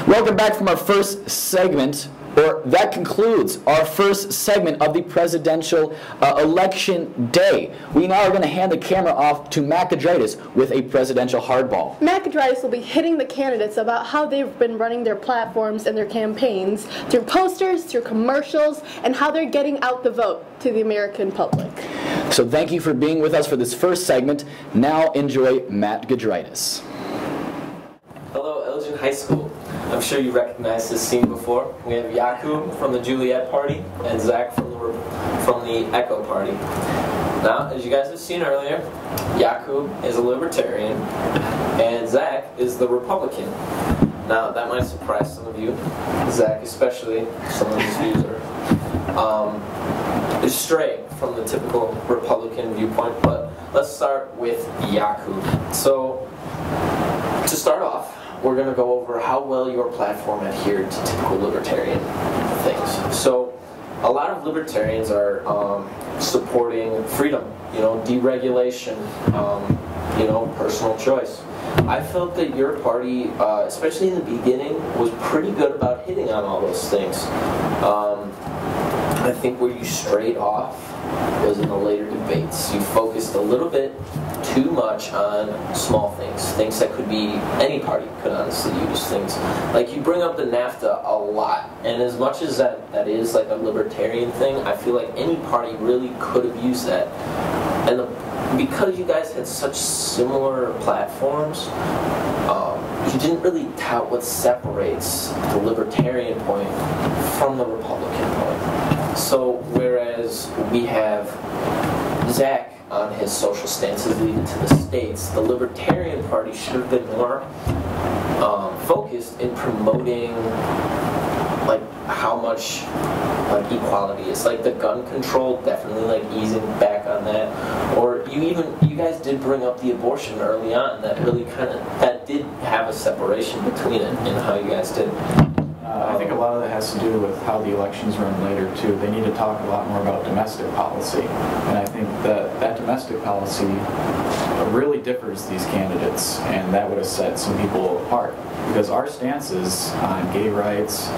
Welcome back from our first segment, or that concludes our first segment of the presidential election day. We now are going to hand the camera off to Matt Gedritis with a presidential hardball. Matt Gedritis will be hitting the candidates about how they've been running their platforms and their campaigns through posters, through commercials, and how they're getting out the vote to the American public. So thank you for being with us for this first segment. Now enjoy Matt Gedritis. Hello, Elgin High School. I'm sure you recognize this scene before. We have Jakub from the Juliet Party and Zach from the Echo Party. Now, as you guys have seen earlier, Jakub is a libertarian and Zach is the Republican. Now, that might surprise some of you. Zach, especially, some of his views are stray from the typical Republican viewpoint. But let's start with Jakub. So, to start off, we're going to go over how well your platform adhered to typical libertarian things. So, a lot of libertarians are supporting freedom, deregulation, personal choice. I felt that your party, especially in the beginning, was pretty good about hitting on all those things. I think where you strayed off was in the later debates. You focused a little bit too much on small things that could be, any party could honestly use things. Like you bring up the NAFTA a lot, and as much as that is like a libertarian thing, I feel like any party really could have used that. And because you guys had such similar platforms, you didn't really tout what separates the libertarian point from the Republican point. So whereas we have Zach on his social stances leading to the states, the Libertarian Party should have been more focused in promoting like how much like equality is. Like the gun control, definitely like easing back on that. Or you guys did bring up the abortion early on. That really that did have a separation between it and how you guys did. I think a lot of that has to do with how the elections run later, too. They need to talk a lot more about domestic policy. And I think that domestic policy really differs these candidates, and that would have set some people apart. Because our stances on gay rights,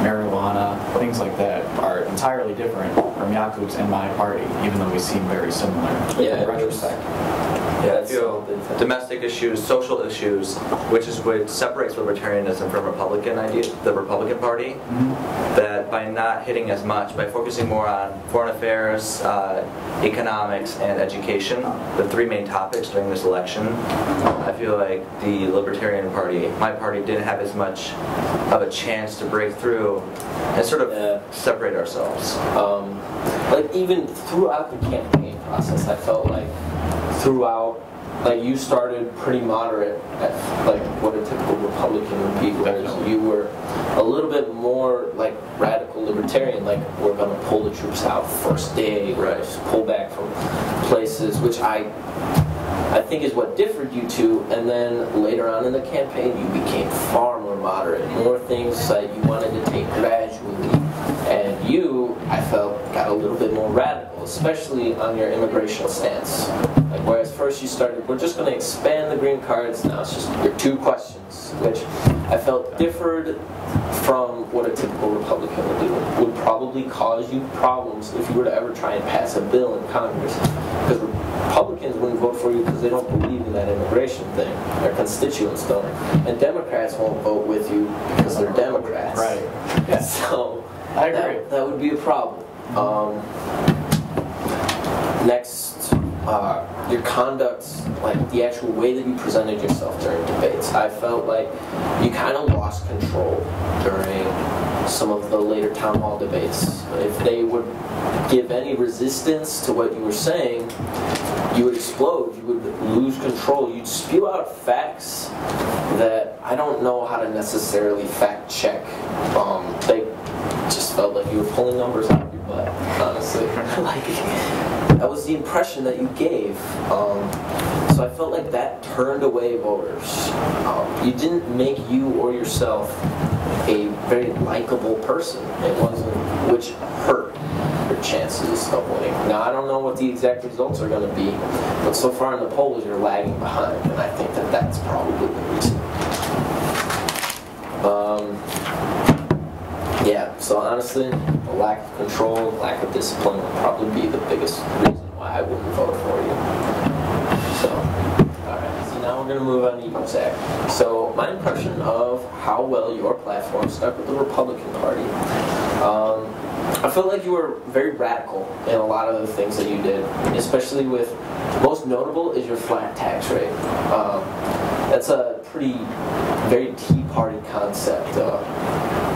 marijuana, things like that are entirely different from Jakub's and my party, even though we seem very similar in retrospect. Yeah, I feel domestic issues, social issues, which separates libertarianism from the Republican Party, that by not hitting as much, by focusing more on foreign affairs, economics, and education, the three main topics during this election, I feel like the Libertarian Party, my party, didn't have as much of a chance to break through and sort of separate ourselves. Like even throughout the campaign process, I felt like throughout, like you started pretty moderate at like what a typical Republican would be, whereas you were a little bit more like radical libertarian, like we're going to pull the troops out first day, right? Just pull back from places, which I think is what differed you two. And then later on in the campaign, you became far more moderate, more things that you wanted to take gradually. And you, I felt, got a little bit more radical, especially on your immigration stance. Like whereas first you started, we're just going to expand the green cards, now it's just your 2 questions, which I felt differed from what a typical Republican would do. Would probably cause you problems if you were to ever try and pass a bill in Congress. Because Republicans wouldn't vote for you because they don't believe in that immigration thing. Their constituents don't. And Democrats won't vote with you because they're Democrats. Right. Yeah. So I agree. That would be a problem. Next, your conduct, like the actual way that you presented yourself during debates. I felt like you kind of lost control during some of the later town hall debates. If they would give any resistance to what you were saying, you would explode, you would lose control, you'd spew out facts that I don't know how to necessarily fact check. They just felt like you were pulling numbers out of your butt, honestly. Like, that was the impression that you gave. So I felt like that turned away voters. You didn't make you or yourself a very likable person. It wasn't, which hurt your chances of winning. Now, I don't know what the exact results are going to be, but so far in the polls, you're lagging behind, and I think that that's probably the reason. Yeah, so honestly, the lack of control, lack of discipline would probably be the biggest reason why I wouldn't vote for you. So, alright, so now we're going to move on to you, Zach. So, my impression of how well your platform stuck with the Republican Party. I feel like you were very radical in a lot of the things that you did, especially with, most notable is your flat tax rate. That's a very Tea Party concept.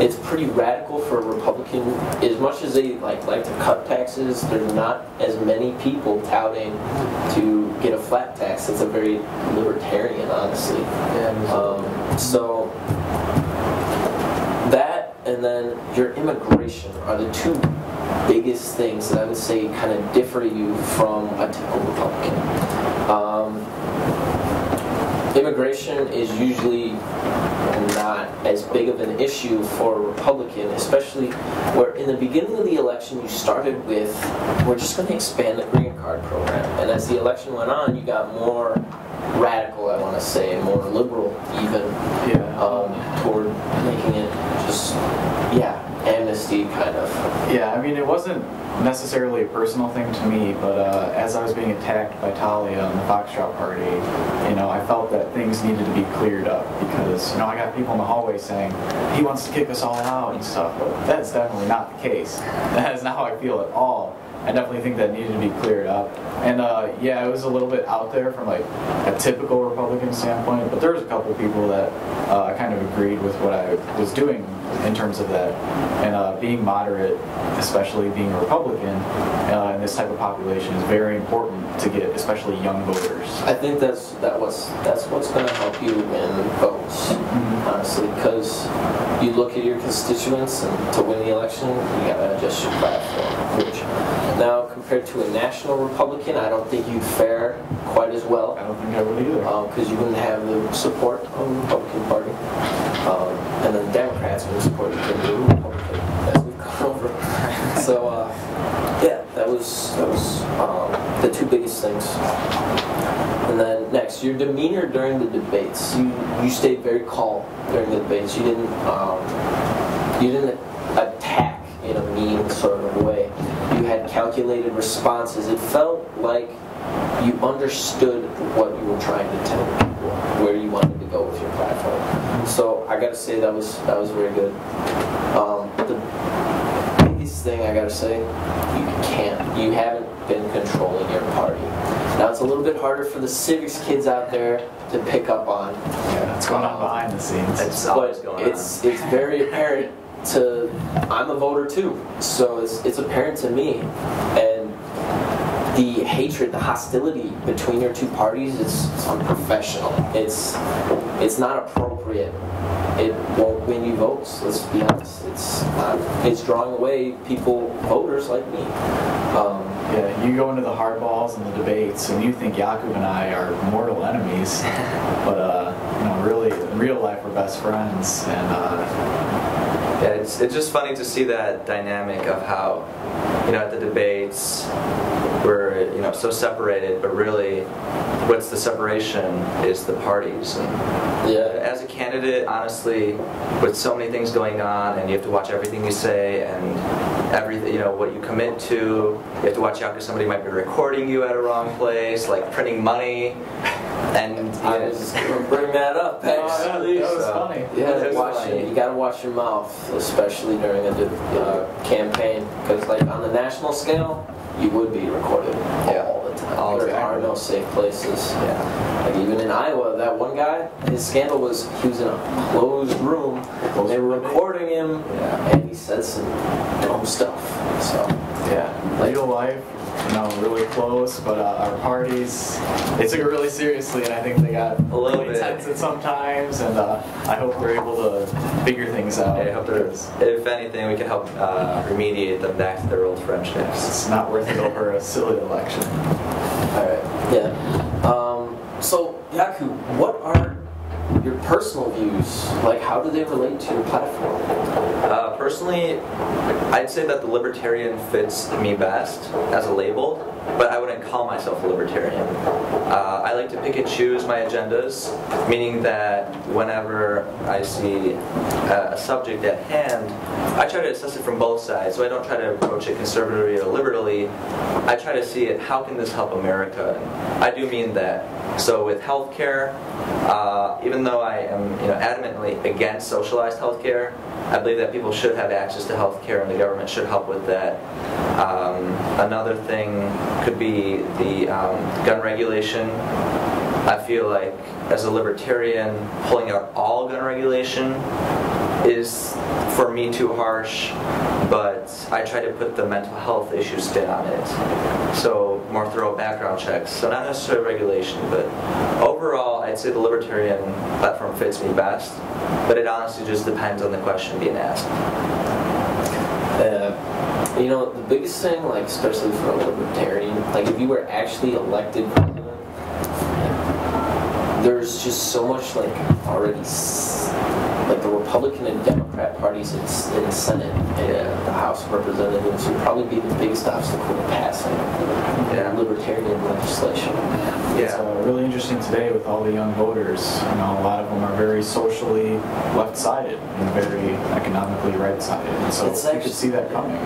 It's pretty radical for a Republican. As much as they like to cut taxes, there's not as many people touting to get a flat tax. It's a very libertarian, honestly. So that and then your immigration are the two biggest things that I would say kind of differ you from a typical Republican. Immigration is usually not as big of an issue for a Republican, especially where in the beginning of the election you started with, we're just going to expand the green card program. And as the election went on, you got more radical, I want to say, more liberal even, toward making it just, amnesty kind of. Yeah, I mean, it wasn't necessarily a personal thing to me, but as I was being attacked by Talia and the Foxtrot Party, I felt that things needed to be cleared up because, I got people in the hallway saying, he wants to kick us all out and stuff, but that's definitely not the case. That is not how I feel at all. I definitely think that needed to be cleared up. And it was a little bit out there from like a typical Republican standpoint, but there was a couple of people that kind of agreed with what I was doing in terms of that. And being moderate, especially being a Republican in this type of population, is very important to get, especially young voters. I think that's what's going to help you win votes, honestly, because you look at your constituents, and to win the election, you got to adjust your platform. Which now, compared to a national Republican, I don't think you'd fare quite as well. I don't think I would either. Because you wouldn't have the support of the Republican Party. And then Democrats would support you from the Republican, as we've gone over. So, that was the two biggest things. And then next, your demeanor during the debates. You stayed very calm during the debates. You didn't attack in a mean sort of way. You had calculated responses. It felt like you understood what you were trying to tell people, where you wanted to go with your platform. So I gotta say that was very good. The biggest thing I gotta say, you haven't been controlling your party. Now it's a little bit harder for the civics kids out there to pick up on. Yeah, it's going on behind the scenes. It's always going on. It's very apparent to, I'm a voter too, so it's apparent to me. And the hatred, the hostility between your two parties is unprofessional. It's not appropriate. It won't win you votes, let's be honest. It's drawing away voters like me. You go into the hardballs and the debates, and you think Jakub and I are mortal enemies, but really, in real life, we're best friends. And it's just funny to see that dynamic of how, at the debates, we're so separated, but really, what's the separation is the parties. And as a candidate, honestly, with so many things going on, and you have to watch everything you say and everything, what you commit to. You have to watch out because somebody might be recording you at a wrong place, like printing money. And I was going to bring that up, actually. That was funny. You got to watch your mouth, especially during a campaign, because like on the national scale, you would be recorded all the time. There are no safe places. Like even in Iowa, that one guy, his scandal was he was in a closed room, and they were recording him, and he said some dumb stuff. So real life, really close, but our parties, they took it really seriously, and I think they got a little bit tense at sometimes, and I hope they're able to figure things out. I hope if anything, we can help remediate them back to their old friendships. It's not worth it over a silly election. Alright, so Jakub, what are your personal views, like how do they relate to your platform? Personally, I'd say that the libertarian fits me best as a label, but I wouldn't call myself a libertarian. I like to pick and choose my agendas, meaning that whenever I see a subject at hand, I try to assess it from both sides. So I don't try to approach it conservatively or liberally. I try to see it, how can this help America? And I do mean that. So with healthcare, even though I am adamantly against socialized healthcare, I believe that people should have access to healthcare and the government should help with that. Another thing could be the gun regulation. I feel like as a libertarian, pulling out all gun regulation is for me too harsh, but I try to put the mental health issue spin on it. So more thorough background checks. So not necessarily regulation, but overall I'd say the libertarian platform fits me best, but it honestly just depends on the question being asked. The biggest thing, like especially for a libertarian, like if you were actually elected president, there's just so much like already, like the Republican and Democrat parties in the Senate and the House of Representatives would probably be the biggest obstacle to passing libertarian legislation. It's really interesting today with all the young voters. A lot of them are very socially left-sided and very economically right-sided. And so you could see that coming.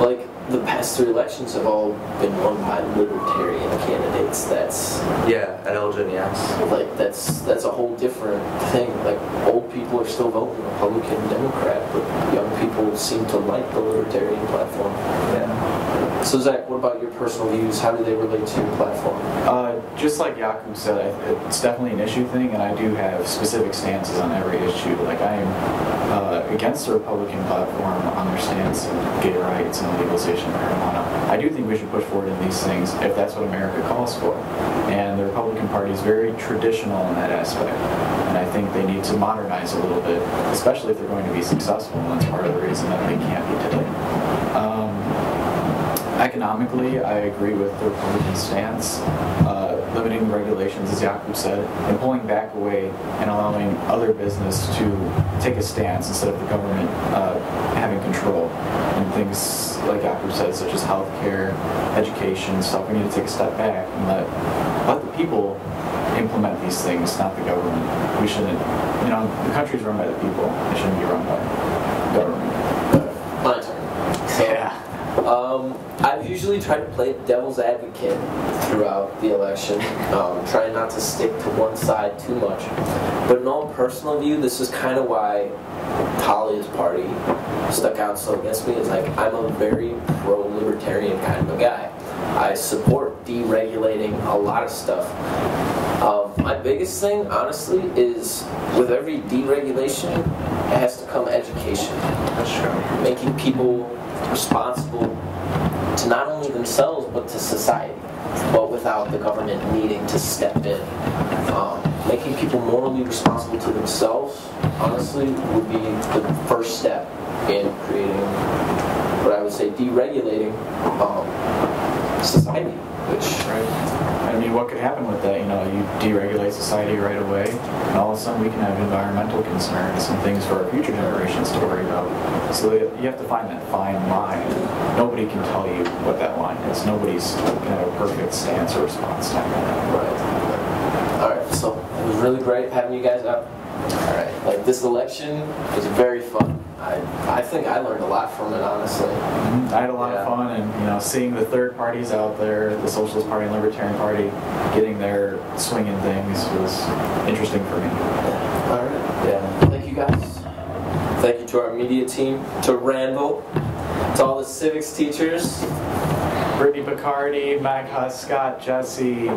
Like the past 3 elections have all been won by libertarian candidates. At Elgin, yes. Like that's a whole different thing. Like old people are still voting Republican, Democrat, but young people seem to like the libertarian platform. Yeah. So Zach, what about your personal views? How do they relate to your platform? Just like Jakub said, it's definitely an issue thing, and I do have specific stances on every issue. Like I am against the Republican platform on their stance of gay rights and legalization of marijuana. I do think we should push forward in these things if that's what America calls for. And the Republican Party is very traditional in that aspect. And I think they need to modernize a little bit, especially if they're going to be successful, and that's part of the reason that they can't be today. Economically, I agree with the Republican stance, limiting regulations, as Jakub said, and pulling back away and allowing other business to take a stance instead of the government having control. And things, like Jakub said, such as healthcare, education, stuff, we need to take a step back and let the people implement these things, not the government. We shouldn't, the country's run by the people. It shouldn't be run by government. My turn. So, I've usually tried to play devil's advocate throughout the election, trying not to stick to one side too much. But in all personal view, this is kind of why Talia's party stuck out so against me. Is like I'm a very pro-libertarian kind of a guy. I support deregulating a lot of stuff. My biggest thing, honestly, is with every deregulation, it has to come education. That's true. Making people responsible to not only themselves but to society, but without the government needing to step in. Making people morally responsible to themselves, honestly, would be the first step in creating what I would say deregulating society. I mean, what could happen with that? You deregulate society right away, and all of a sudden we can have environmental concerns and things for our future generations to worry about. So you have to find that fine line. Nobody can tell you what that line is. Nobody's going to have a perfect stance or response time on that. Right. All right. So it was really great having you guys out. All right. Like this election was very fun. I think I learned a lot from it, honestly. I had a lot of fun, and seeing the third parties out there, the Socialist Party and Libertarian Party, getting their swinging things was interesting for me. All right. Yeah. Thank you guys. Thank you to our media team, to Randall, to all the civics teachers. Brittany Bacardi, Mac Huss, Scott, Jesse,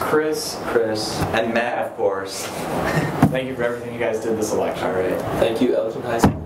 Chris, and Matt, of course. Thank you for everything you guys did this election. All right. Thank you, Elgin High School.